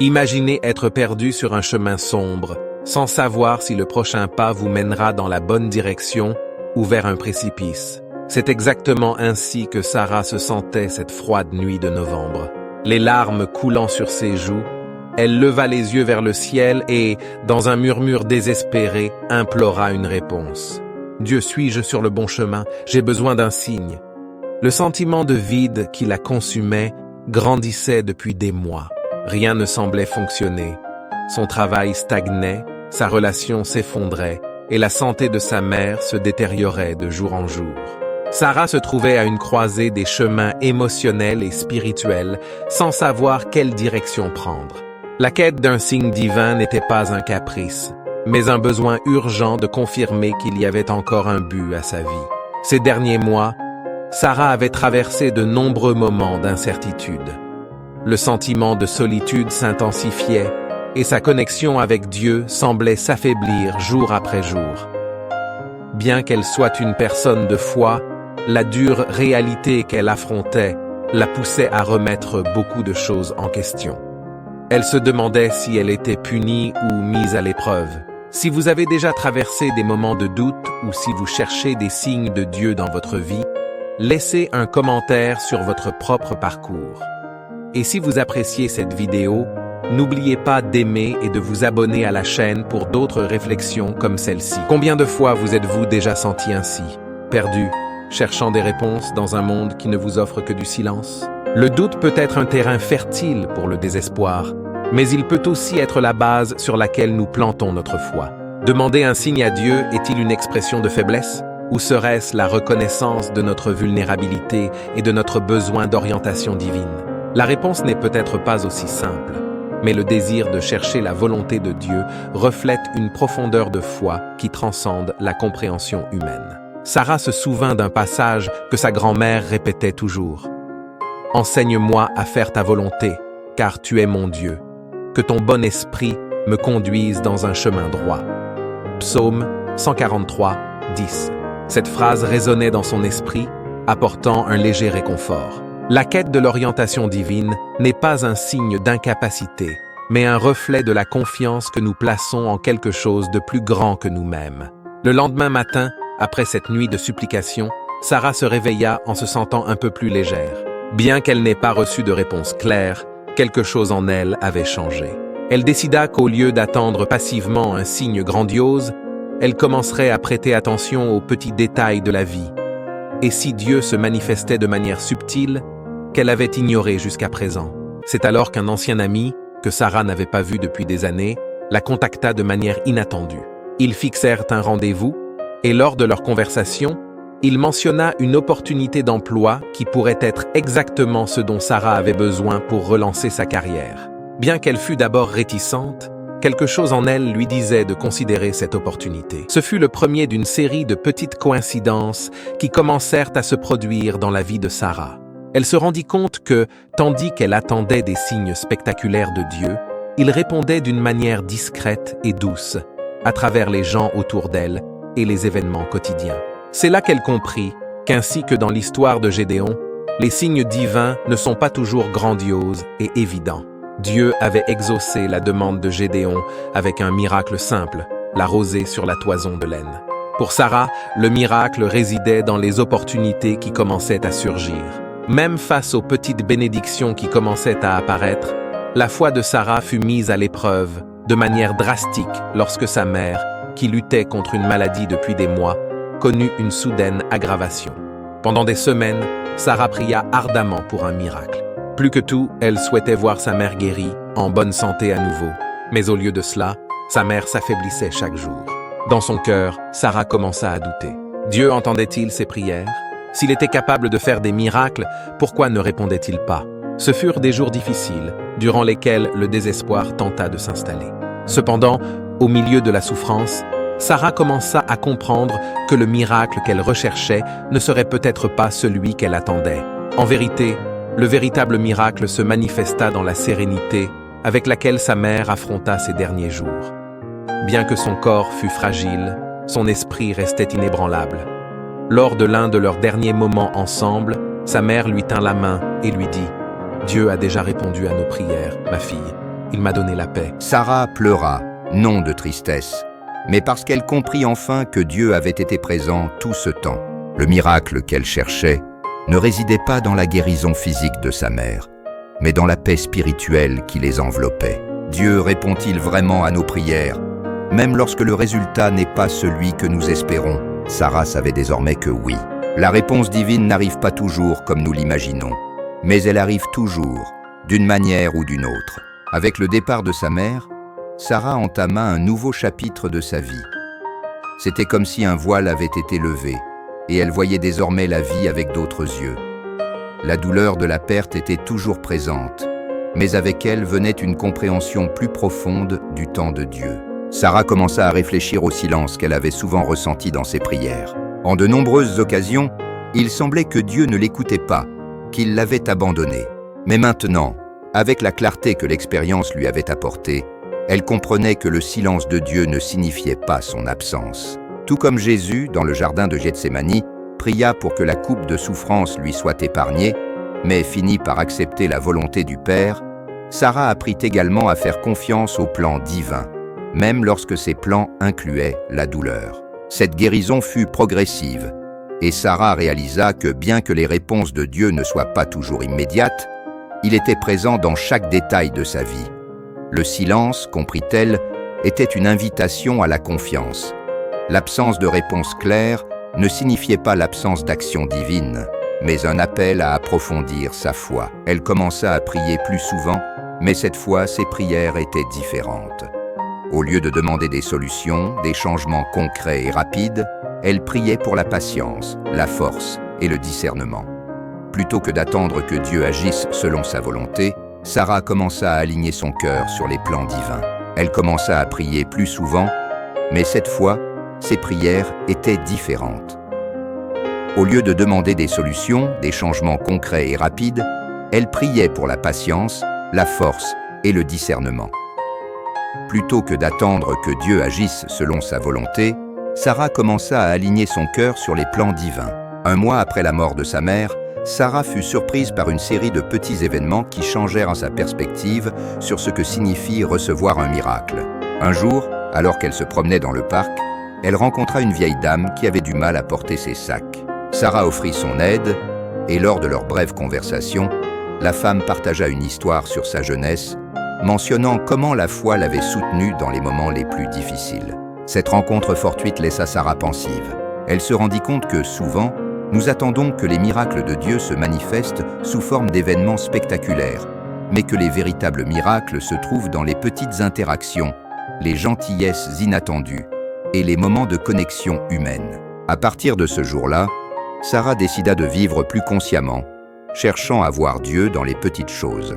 Imaginez être perdu sur un chemin sombre, sans savoir si le prochain pas vous mènera dans la bonne direction ou vers un précipice. C'est exactement ainsi que Sarah se sentait cette froide nuit de novembre. Les larmes coulant sur ses joues, elle leva les yeux vers le ciel et, dans un murmure désespéré, implora une réponse. « Dieu, suis-je sur le bon chemin? J'ai besoin d'un signe. » Le sentiment de vide qui la consumait grandissait depuis des mois. Rien ne semblait fonctionner. Son travail stagnait, sa relation s'effondrait et la santé de sa mère se détériorait de jour en jour. Sarah se trouvait à une croisée des chemins émotionnels et spirituels sans savoir quelle direction prendre. La quête d'un signe divin n'était pas un caprice, mais un besoin urgent de confirmer qu'il y avait encore un but à sa vie. Ces derniers mois, Sarah avait traversé de nombreux moments d'incertitude. Le sentiment de solitude s'intensifiait et sa connexion avec Dieu semblait s'affaiblir jour après jour. Bien qu'elle soit une personne de foi, la dure réalité qu'elle affrontait la poussait à remettre beaucoup de choses en question. Elle se demandait si elle était punie ou mise à l'épreuve. Si vous avez déjà traversé des moments de doute ou si vous cherchez des signes de Dieu dans votre vie, laissez un commentaire sur votre propre parcours. Et si vous appréciez cette vidéo, n'oubliez pas d'aimer et de vous abonner à la chaîne pour d'autres réflexions comme celle-ci. Combien de fois vous êtes-vous déjà senti ainsi, perdu, cherchant des réponses dans un monde qui ne vous offre que du silence? Le doute peut être un terrain fertile pour le désespoir, mais il peut aussi être la base sur laquelle nous plantons notre foi. Demander un signe à Dieu est-il une expression de faiblesse? Ou serait-ce la reconnaissance de notre vulnérabilité et de notre besoin d'orientation divine? La réponse n'est peut-être pas aussi simple, mais le désir de chercher la volonté de Dieu reflète une profondeur de foi qui transcende la compréhension humaine. Sarah se souvint d'un passage que sa grand-mère répétait toujours. « Enseigne-moi à faire ta volonté, car tu es mon Dieu. Que ton bon esprit me conduise dans un chemin droit. » Psaume 143, 10. Cette phrase résonnait dans son esprit, apportant un léger réconfort. La quête de l'orientation divine n'est pas un signe d'incapacité, mais un reflet de la confiance que nous plaçons en quelque chose de plus grand que nous-mêmes. Le lendemain matin, après cette nuit de supplication, Sarah se réveilla en se sentant un peu plus légère. Bien qu'elle n'ait pas reçu de réponse claire, quelque chose en elle avait changé. Elle décida qu'au lieu d'attendre passivement un signe grandiose, elle commencerait à prêter attention aux petits détails de la vie. Et si Dieu se manifestait de manière subtile, qu'elle avait ignorée jusqu'à présent. C'est alors qu'un ancien ami, que Sarah n'avait pas vu depuis des années, la contacta de manière inattendue. Ils fixèrent un rendez-vous, et lors de leur conversation, il mentionna une opportunité d'emploi qui pourrait être exactement ce dont Sarah avait besoin pour relancer sa carrière. Bien qu'elle fût d'abord réticente, quelque chose en elle lui disait de considérer cette opportunité. Ce fut le premier d'une série de petites coïncidences qui commencèrent à se produire dans la vie de Sarah. Elle se rendit compte que, tandis qu'elle attendait des signes spectaculaires de Dieu, il répondait d'une manière discrète et douce, à travers les gens autour d'elle et les événements quotidiens. C'est là qu'elle comprit qu'ainsi que dans l'histoire de Gédéon, les signes divins ne sont pas toujours grandioses et évidents. Dieu avait exaucé la demande de Gédéon avec un miracle simple, la rosée sur la toison de laine. Pour Sarah, le miracle résidait dans les opportunités qui commençaient à surgir. Même face aux petites bénédictions qui commençaient à apparaître, la foi de Sarah fut mise à l'épreuve de manière drastique lorsque sa mère, qui luttait contre une maladie depuis des mois, connut une soudaine aggravation. Pendant des semaines, Sarah pria ardemment pour un miracle. Plus que tout, elle souhaitait voir sa mère guérie, en bonne santé à nouveau. Mais au lieu de cela, sa mère s'affaiblissait chaque jour. Dans son cœur, Sarah commença à douter. Dieu entendait-il ses prières? S'il était capable de faire des miracles, pourquoi ne répondait-il pas? Ce furent des jours difficiles, durant lesquels le désespoir tenta de s'installer. Cependant, au milieu de la souffrance, Sarah commença à comprendre que le miracle qu'elle recherchait ne serait peut-être pas celui qu'elle attendait. En vérité, le véritable miracle se manifesta dans la sérénité avec laquelle sa mère affronta ses derniers jours. Bien que son corps fût fragile, son esprit restait inébranlable. Lors de l'un de leurs derniers moments ensemble, sa mère lui tint la main et lui dit « Dieu a déjà répondu à nos prières, ma fille. Il m'a donné la paix. Sarah pleura, non de tristesse, mais parce qu'elle comprit enfin que Dieu avait été présent tout ce temps. Le miracle qu'elle cherchait ne résidait pas dans la guérison physique de sa mère, mais dans la paix spirituelle qui les enveloppait. Dieu répond-il vraiment à nos prières, même lorsque le résultat n'est pas celui que nous espérons? Sarah savait désormais que oui. La réponse divine n'arrive pas toujours comme nous l'imaginons, mais elle arrive toujours, d'une manière ou d'une autre. Avec le départ de sa mère, Sarah entama un nouveau chapitre de sa vie. C'était comme si un voile avait été levé, et elle voyait désormais la vie avec d'autres yeux. La douleur de la perte était toujours présente, mais avec elle venait une compréhension plus profonde du temps de Dieu. Sarah commença à réfléchir au silence qu'elle avait souvent ressenti dans ses prières. En de nombreuses occasions, il semblait que Dieu ne l'écoutait pas, qu'il l'avait abandonnée. Mais maintenant, avec la clarté que l'expérience lui avait apportée, elle comprenait que le silence de Dieu ne signifiait pas son absence. Tout comme Jésus, dans le jardin de Gethsémani, pria pour que la coupe de souffrance lui soit épargnée, mais finit par accepter la volonté du Père, Sarah apprit également à faire confiance au plan divin, même lorsque ces plans incluaient la douleur. Cette guérison fut progressive, et Sarah réalisa que bien que les réponses de Dieu ne soient pas toujours immédiates, il était présent dans chaque détail de sa vie. Le silence, comprit-elle, était une invitation à la confiance. L'absence de réponse claire ne signifiait pas l'absence d'action divine, mais un appel à approfondir sa foi. Elle commença à prier plus souvent, mais cette fois, ses prières étaient différentes. Au lieu de demander des solutions, des changements concrets et rapides, elle priait pour la patience, la force et le discernement. Plutôt que d'attendre que Dieu agisse selon sa volonté, Sarah commença à aligner son cœur sur les plans divins. Elle commença à prier plus souvent, mais cette fois, ses prières étaient différentes. Au lieu de demander des solutions, des changements concrets et rapides, elle priait pour la patience, la force et le discernement. Plutôt que d'attendre que Dieu agisse selon sa volonté, Sarah commença à aligner son cœur sur les plans divins. Un mois après la mort de sa mère, Sarah fut surprise par une série de petits événements qui changèrent sa perspective sur ce que signifie recevoir un miracle. Un jour, alors qu'elle se promenait dans le parc, elle rencontra une vieille dame qui avait du mal à porter ses sacs. Sarah offrit son aide, et lors de leur brève conversation, la femme partagea une histoire sur sa jeunesse, mentionnant comment la foi l'avait soutenue dans les moments les plus difficiles. Cette rencontre fortuite laissa Sarah pensive. Elle se rendit compte que, souvent, nous attendons que les miracles de Dieu se manifestent sous forme d'événements spectaculaires, mais que les véritables miracles se trouvent dans les petites interactions, les gentillesses inattendues et les moments de connexion humaine. À partir de ce jour-là, Sarah décida de vivre plus consciemment, cherchant à voir Dieu dans les petites choses.